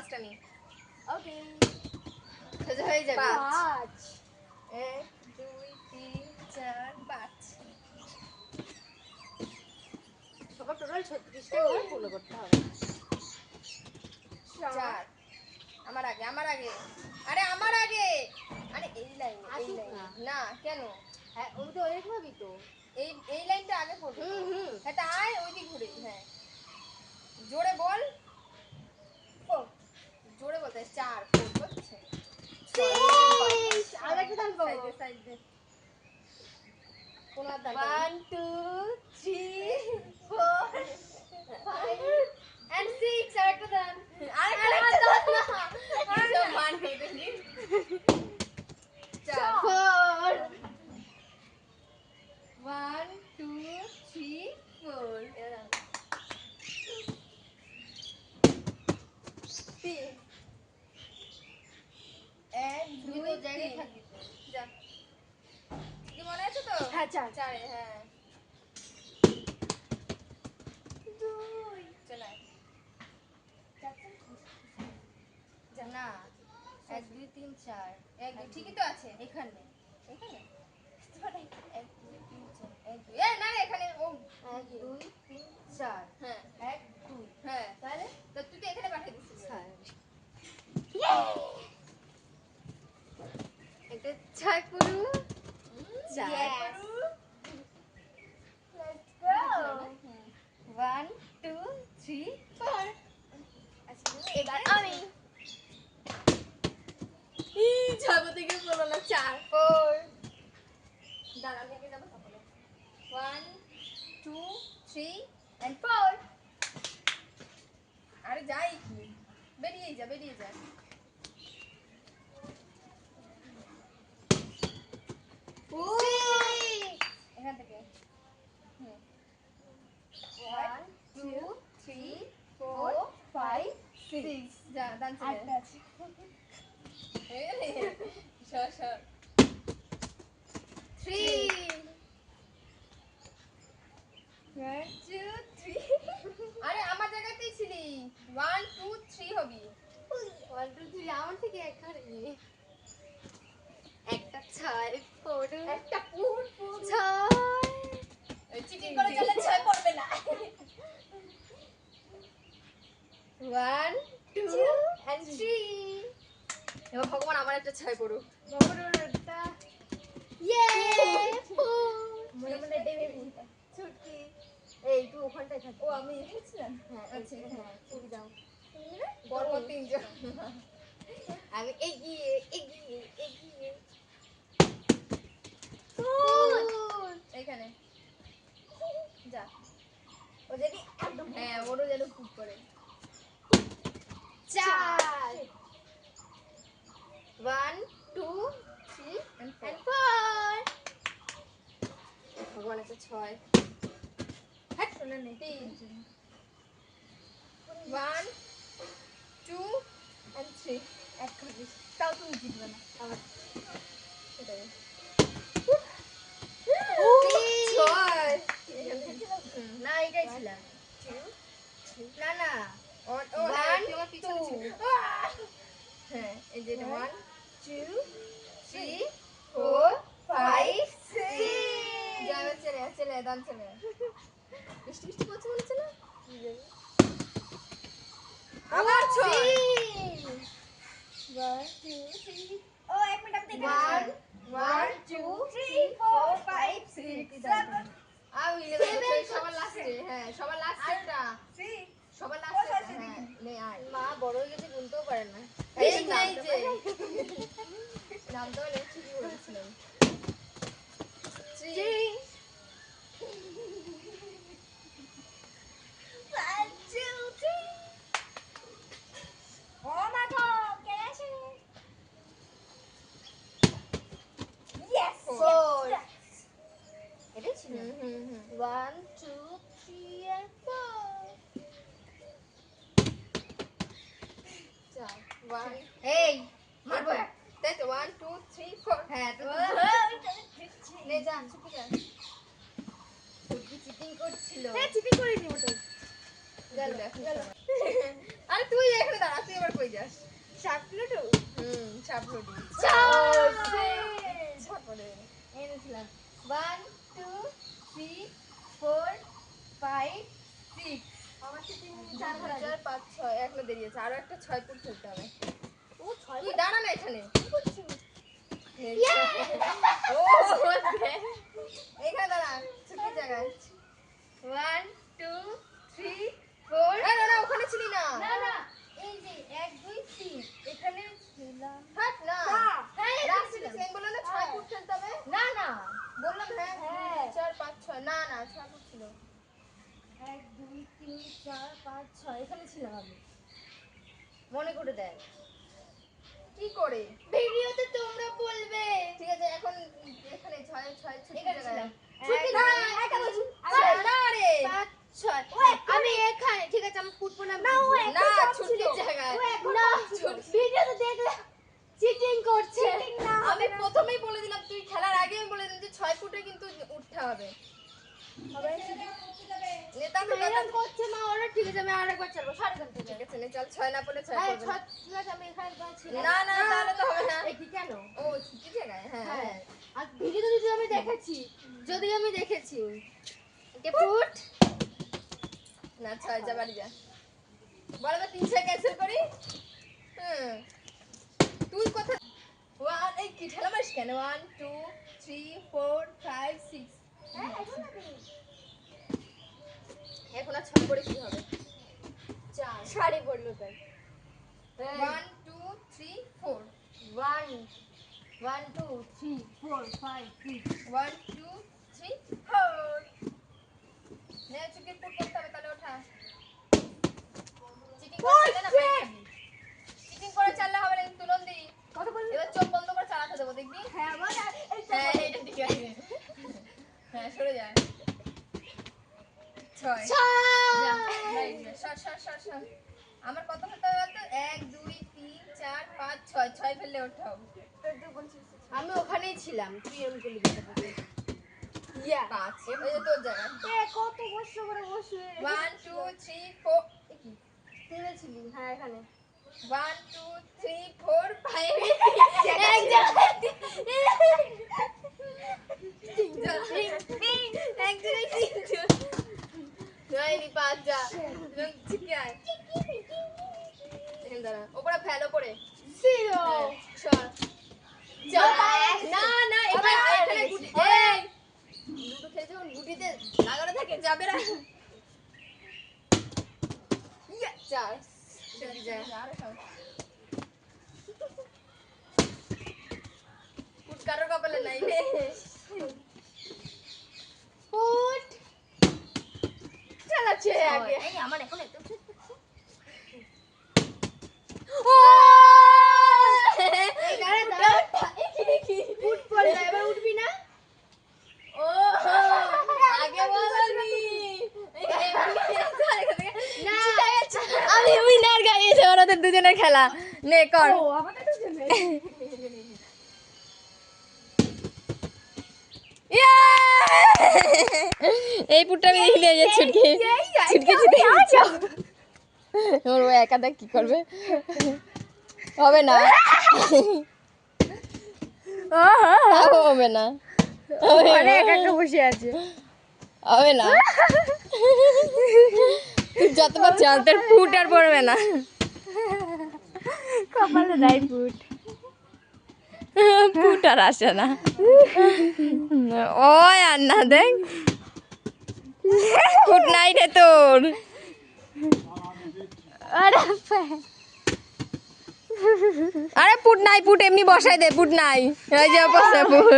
5টা নি ওকে সোজা হয়ে যাবে 5 1 2 3 4 5 সবার টোটাল 36টা ঘর ফলো করতে হবে 4 আমার আগে আরে আমার আগে আরে এই লাইনে আসুক না। না কেন হ্যাঁ আমি তো অনেক ভাবি তো এই লাইনটা আগে পড়বে হুম হ্যাঁ তা আয় ওই দিক ঘুরে হ্যাঁ জোরে বল জোরে বলতে 4 4 করছে আরেকটা দান করো সাইডে সাইডে কোন দান 1 2 3 4 5 and 6 আরেকটা দান আরেকটা দান না মান হইতে নি 4 4 1 2 3 4 3 এক দুই জায়গায় থাকবি যা কি মনে আছে তো হ্যাঁ 4 চারে হ্যাঁ দুই চলে যা না 1 2 3 4 এক দুই ঠিকই তো আছে এখানে এখানে এক দুই তিন চার এক দুই এ না রে, এখানে ও 1 2 3 4 হ্যাঁ 1 2 হ্যাঁ তাহলে তো তুই তো এখানে পাঠিয়ে দিছিস এটা 6 পুরু Yes. Let's go 1 2 3 4 এবার আমি যাবো থেকে বলো না 4 4 দাঁড়া আমি আগে যাবো তারপরে 1 2 3 and 4 আরে যাই কি বেরিয়ে যা এখান থেকে 1 2 3 4 5 6 যা ডান আটটা আছে সর 3 1 2 3 আরে আমার জায়গাতেই ছিলি 1 2 3 হবি 1 2 3 আমার থেকে এখানে একটা 6 4 একটা পুর 6 চিটিং করে চলে 6 পড়বে না 1 2 and 3 এবার ভগবান আমার একটা 6 পড়ুক বড়টা ইয়ে 4 মনে মনে দেবে ভুলটা ছুটকি এই তুই ওখানটায় থাক ও আমি এসেছিলাম হ্যাঁ আচ্ছা হ্যাঁ তুমি যাও পরপর তিনজন আগে এগিয়ে এইখানে যা ও যদি একদম হ্যাঁ ওরও যেন খুব করে 4 1 2 3 and and 4 ভগবান একটা 6 হ্যাঁ শোনা নেই 1 2 and 3 এক খাবি তাও তুমি জিতবে না আমার সেটাই ছয় না এটাই ছিল না না ও 1 তোমার পিছনে 2 ছিল হ্যাঁ এই যে 1 2 3 4 5 6 যাবে চলে দান চলে বৃষ্টি করছে মনে হচ্ছে না আবার 6 1 2 3 ও এক মিনিট আমি দেখে 1 2 3 4 5 6 7 আমি সবার লাস্টে হ্যাঁ সবার লাস্টেরটা সবার লাস্টেরটা হ্যাঁ নে আয় মা বড় হয়ে গেছে গুনতেও পারে না এই যে নাম তো অনেক ঠিকই বলেছিলাম 3 এটাই ছিল 1 2 3 and 4 এই মারবো তাই তো 1 2 3 4 হ্যাঁ তো নে যান চুপি যান চিটিং করছিল চিটিং করে দিও তো গেল আরে তুই এখানে দাঁড়া, তুই এবার কই যাস? চাকলেটও ছাপলুটি। ছাপলে। এনেছিলাম 1 2 3 4 5 6 আমার সাথে 4 ঘর আছে 4 5 6 এখনো দেরি আছে, আরো একটা 6 ফুট খেলতে হবে। ও 6 তুই দাঁড়া না এখানে। Yeah! ও এখানে দাঁড়া, ছোট জায়গায়। 1 2 3 4 না না ওখানে ছিলি না। না না এই যে 1 2 3 এখানে ছিলাম থাক না। হ্যাঁ রাখছি না, সেম বললাম না 6 ফুট খেলতে হবে। না না বললাম হ্যাঁ হ্যাঁ। 4 5 6 না না 6 ফুট ছিল। 1 2 3 4 5 6 এখানে ছিলাম আমি মনে করে দেন কি করে? ভিডিওতে তোমরা বলবে ঠিক আছে এখন এখানে 6 6 ছোট এখানে জায়গায়। ছিলাম ছুটি না না, একা বলছি না রে। 5 6 আমি এখানে ঠিক আছে আমি ফুটবল না না, না ছুটির জায়গায়। না ভিডিওতে দেখলে চিটিং করছে আমি প্রথমেই বলে দিলাম, তুই খেলার আগে আমি বলে দিলাম যে 6 ফুটে কিন্তু উঠতে হবে। নেতা তো এরকম করছে মা ওরা ঠিক আছে আমি আরেকবার চালবো সাড়ে ঘন্টা ঠিক আছে নে চল 6 না পড়লে 6 হ্যাঁ করবে না। ঠিক আছে আমি এখানে ছিলাম না না তাহলে তো হবে না। এই কি কেন ও ছুটির জায়গায় হ্যাঁ হ্যাঁ হ্যাঁ। আর ভিডিওতে যদি আমি দেখেছি কে ফুট না 6 যা বাড়ি যা। বল আমি 3 6 ক্যান্সেল করি। তুই কথা 1 এই কি ঠেলা মারিস কেন? 1 2 3 4 5 6 এখন আর 6 করে কি হবে? 4 শাড়ি পরলো তাই 1 2 3 4 1 1 2 3 4 5 6 1 2 3 4 নে চুকে পুট করতে হবে তাহলে ওঠা। চিটিং করতে না চিটিং করে চাললে হবে না, তুলন দি। কত বললি এবার চোখ বন্ধ করে চালাতে দেবো দেখবি। হ্যাঁ বল হ্যাঁ এটা ঠিক আছে। হ্যাঁ সরে যায় 6 যা রাইট যা সর সর সর সর। আমার কত হতে হবে বলতো? 1 2 3 4 5 6 6 ফেললে ওঠাও। আমি ওখানেই ছিলাম তুই এমন করলি কথা বলতে ইয়া 5 এই যে তোর জায়গা। কত কষ্ট করে বসে 1 2 3 4 কি ছিলি হ্যাঁ এখানে 1 2 3 4 5 এক জায়গায় এক জায়গায় 3 জন নাইনি 5 যা ঠিক আছে এখানে দাঁড়া ওপরে ফেল ওপরে জিরো সর যা না না এখানে এখানে গুটি এই লুডো খেলে যখন গুটিতে লাগানো থাকে যাবে না ইয়া চার চলে যায় আরে সর ফুট কারোর কপালে নাই রে ফুট চালাচ্ছে আগে এই আমার এখন এত ও এই দাঁড়া দাঁড়া ফুট পড়ে না এবার উঠবি না ও আগে বলবি না আমি উইনার গাইছে ওদের দুজনের খেলা নে কর ও আমাদের তো জন্য ইয়া! এই পুটটা আমি দেখি দিয়ে ছুটকে ছুটকে ওর ও একা দেখ কি করবে হবে না হবে না আরে একা একা বসে আছে হবে না তুই যতবার চাল তোর ফুট আর পড়বে না কপালে নাই ফুট ফুট আর আসে না ও আর না দেখ ফুট নাই রে তোর আরে পুট নাই পুট এমনি বসাই দে পুট নাই ওই যে বসে পুট